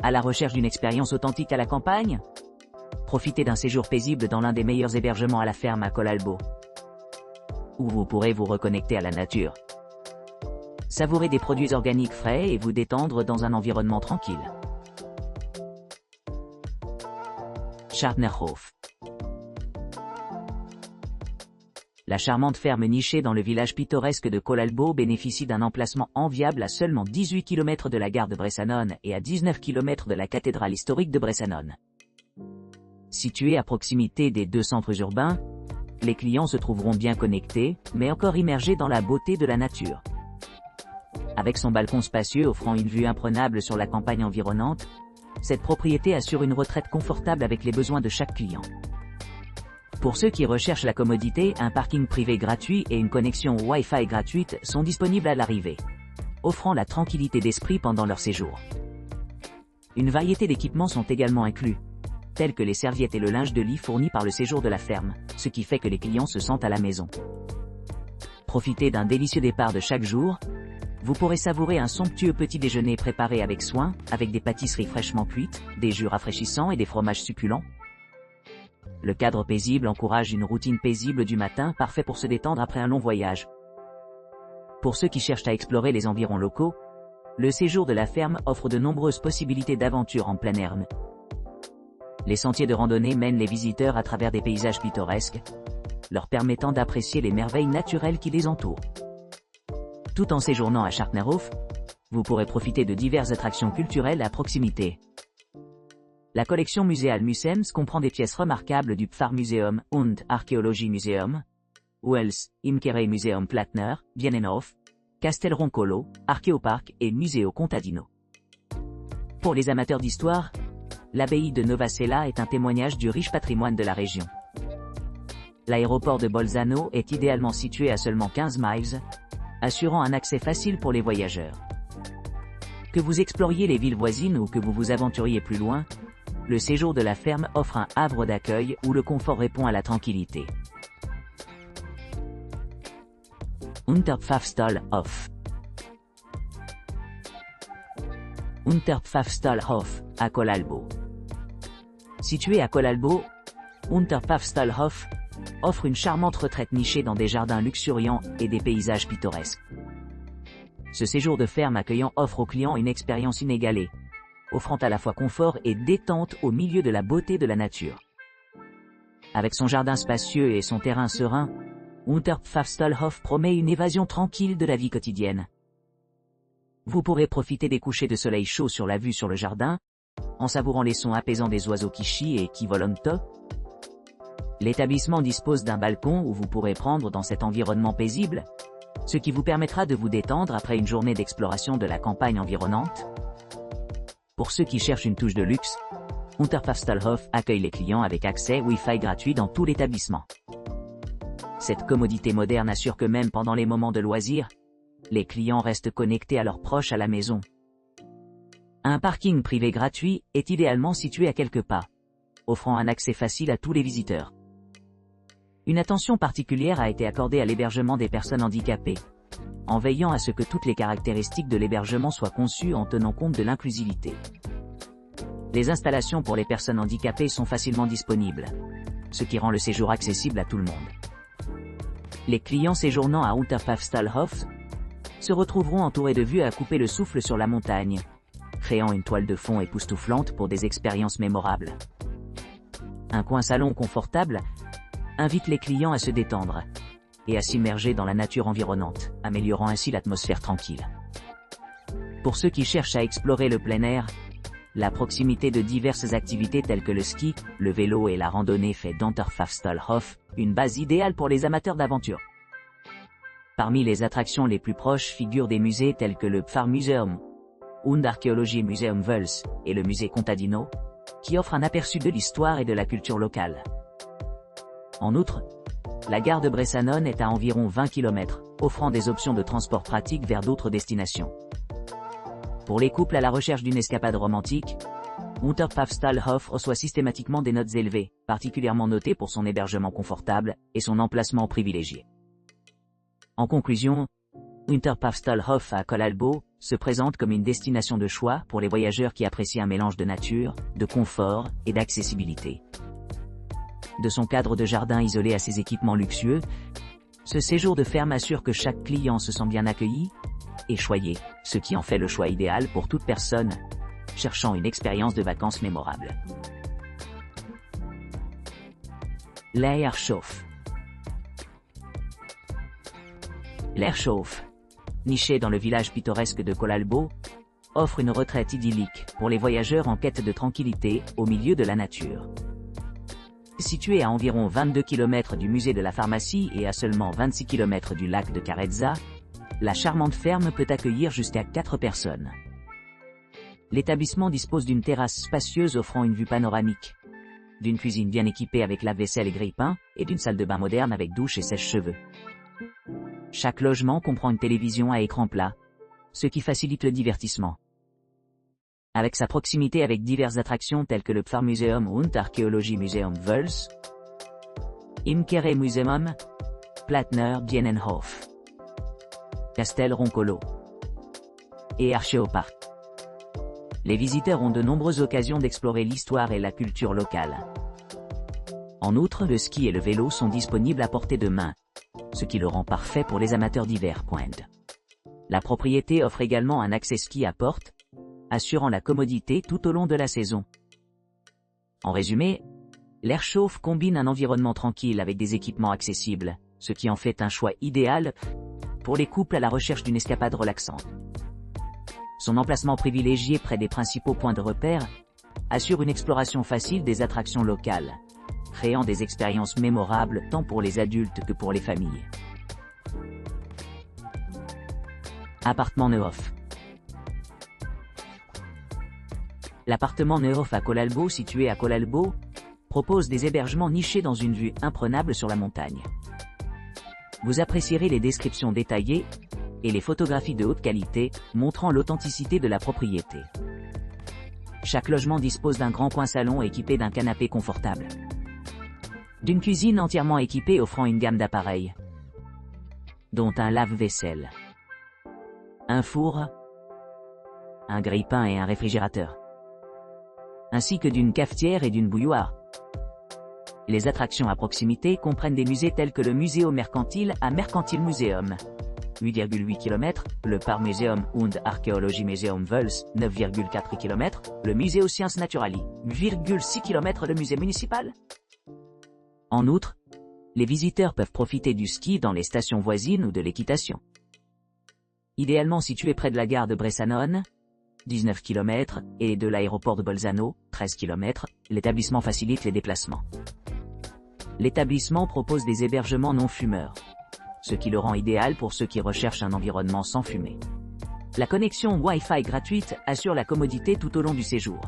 À la recherche d'une expérience authentique à la campagne? Profitez d'un séjour paisible dans l'un des meilleurs hébergements à la ferme à Colalbo, où vous pourrez vous reconnecter à la nature, savourer des produits organiques frais et vous détendre dans un environnement tranquille. Schartnerhof. La charmante ferme nichée dans le village pittoresque de Colalbo bénéficie d'un emplacement enviable à seulement 18 km de la gare de Bressanone et à 19 km de la cathédrale historique de Bressanone. Située à proximité des deux centres urbains, les clients se trouveront bien connectés, mais encore immergés dans la beauté de la nature. Avec son balcon spacieux offrant une vue imprenable sur la campagne environnante, cette propriété assure une retraite confortable avec les besoins de chaque client. Pour ceux qui recherchent la commodité, un parking privé gratuit et une connexion Wi-Fi gratuite sont disponibles à l'arrivée, offrant la tranquillité d'esprit pendant leur séjour. Une variété d'équipements sont également inclus, tels que les serviettes et le linge de lit fournis par le séjour de la ferme, ce qui fait que les clients se sentent à la maison. Profitez d'un délicieux départ de chaque jour. Vous pourrez savourer un somptueux petit déjeuner préparé avec soin, avec des pâtisseries fraîchement cuites, des jus rafraîchissants et des fromages succulents. Le cadre paisible encourage une routine paisible du matin, parfait pour se détendre après un long voyage. Pour ceux qui cherchent à explorer les environs locaux, le séjour de la ferme offre de nombreuses possibilités d'aventure en plein air. Les sentiers de randonnée mènent les visiteurs à travers des paysages pittoresques, leur permettant d'apprécier les merveilles naturelles qui les entourent. Tout en séjournant à Schartnerhof, vous pourrez profiter de diverses attractions culturelles à proximité. La collection muséale Museums comprend des pièces remarquables du Pfarrmuseum und Archäologie-Museum, Wells, Imkerei-Museum Plattner, Bienenhof, Castel Roncolo, Archéopark et Museo Contadino. Pour les amateurs d'histoire, l'abbaye de Nova Sela est un témoignage du riche patrimoine de la région. L'aéroport de Bolzano est idéalement situé à seulement 15 miles, assurant un accès facile pour les voyageurs. Que vous exploriez les villes voisines ou que vous vous aventuriez plus loin, le séjour de la ferme offre un havre d'accueil où le confort répond à la tranquillité. Unterpfaffstallhof. Unterpfaffstallhof, à Colalbo. Situé à Colalbo, Unterpfaffstallhof offre une charmante retraite nichée dans des jardins luxuriants et des paysages pittoresques. Ce séjour de ferme accueillant offre aux clients une expérience inégalée, offrant à la fois confort et détente au milieu de la beauté de la nature. Avec son jardin spacieux et son terrain serein, Unterpfaffstallhof promet une évasion tranquille de la vie quotidienne. Vous pourrez profiter des couchers de soleil chaud sur la vue sur le jardin, en savourant les sons apaisants des oiseaux qui chient et qui volent top. L'établissement dispose d'un balcon où vous pourrez prendre dans cet environnement paisible, ce qui vous permettra de vous détendre après une journée d'exploration de la campagne environnante. Pour ceux qui cherchent une touche de luxe, Unterpfaffstallhof accueille les clients avec accès Wi-Fi gratuit dans tout l'établissement. Cette commodité moderne assure que même pendant les moments de loisirs, les clients restent connectés à leurs proches à la maison. Un parking privé gratuit est idéalement situé à quelques pas, offrant un accès facile à tous les visiteurs. Une attention particulière a été accordée à l'hébergement des personnes handicapées, en veillant à ce que toutes les caractéristiques de l'hébergement soient conçues en tenant compte de l'inclusivité. Les installations pour les personnes handicapées sont facilement disponibles, ce qui rend le séjour accessible à tout le monde. Les clients séjournant à Unterpfaffstallhof se retrouveront entourés de vues à couper le souffle sur la montagne, créant une toile de fond époustouflante pour des expériences mémorables. Un coin salon confortable invite les clients à se détendre et à s'immerger dans la nature environnante, améliorant ainsi l'atmosphère tranquille. Pour ceux qui cherchent à explorer le plein air, la proximité de diverses activités telles que le ski, le vélo et la randonnée fait d'Unterpfaffstallhof une base idéale pour les amateurs d'aventure. Parmi les attractions les plus proches figurent des musées tels que le Pfarrmuseum und Archäologie-Museum Wells et le musée Contadino, qui offrent un aperçu de l'histoire et de la culture locale. En outre, la gare de Bressanone est à environ 20 km, offrant des options de transport pratiques vers d'autres destinations. Pour les couples à la recherche d'une escapade romantique, Unterpfaffstallhof reçoit systématiquement des notes élevées, particulièrement notées pour son hébergement confortable et son emplacement privilégié. En conclusion, Unterpfaffstallhof à Colalbo se présente comme une destination de choix pour les voyageurs qui apprécient un mélange de nature, de confort et d'accessibilité. De son cadre de jardin isolé à ses équipements luxueux, ce séjour de ferme assure que chaque client se sent bien accueilli et choyé, ce qui en fait le choix idéal pour toute personne cherchant une expérience de vacances mémorable. L'air chauffe. L'air chauffe, niché dans le village pittoresque de Colalbo, offre une retraite idyllique pour les voyageurs en quête de tranquillité au milieu de la nature. Situé à environ 22 km du musée de la pharmacie et à seulement 26 km du lac de Carezza, la charmante ferme peut accueillir jusqu'à 4 personnes. L'établissement dispose d'une terrasse spacieuse offrant une vue panoramique, d'une cuisine bien équipée avec lave-vaisselle et grille-pain, et d'une salle de bain moderne avec douche et sèche-cheveux. Chaque logement comprend une télévision à écran plat, ce qui facilite le divertissement. Avec sa proximité avec diverses attractions telles que le Pfarrmuseum und Archäologie-Museum Wels, Imkere-Museum, Plattner Bienenhof, Castel Roncolo et Archeopark. Les visiteurs ont de nombreuses occasions d'explorer l'histoire et la culture locale. En outre, le ski et le vélo sont disponibles à portée de main, ce qui le rend parfait pour les amateurs d'hiver. La propriété offre également un accès ski à porte, assurant la commodité tout au long de la saison. En résumé, l'air chauffe combine un environnement tranquille avec des équipements accessibles, ce qui en fait un choix idéal pour les couples à la recherche d'une escapade relaxante. Son emplacement privilégié près des principaux points de repère assure une exploration facile des attractions locales, créant des expériences mémorables tant pour les adultes que pour les familles. Appartement Nehof. L'appartement Nehof à Colalbo, situé à Colalbo, propose des hébergements nichés dans une vue imprenable sur la montagne. Vous apprécierez les descriptions détaillées et les photographies de haute qualité, montrant l'authenticité de la propriété. Chaque logement dispose d'un grand coin salon équipé d'un canapé confortable, d'une cuisine entièrement équipée offrant une gamme d'appareils, dont un lave-vaisselle, un four, un grille-pain et un réfrigérateur, ainsi que d'une cafetière et d'une bouilloire. Les attractions à proximité comprennent des musées tels que le Museo Mercantil à Mercantil Museum, 8,8 km, le Pfarrmuseum und Archäologie-Museum Wels, 9,4 km, le Museo Sciences Naturali, 8,6 km, le musée municipal. En outre, les visiteurs peuvent profiter du ski dans les stations voisines ou de l'équitation. Idéalement situé près de la gare de Bressanone, 19 km, et de l'aéroport de Bolzano, 13 km, l'établissement facilite les déplacements. L'établissement propose des hébergements non fumeurs, ce qui le rend idéal pour ceux qui recherchent un environnement sans fumée. La connexion Wi-Fi gratuite assure la commodité tout au long du séjour.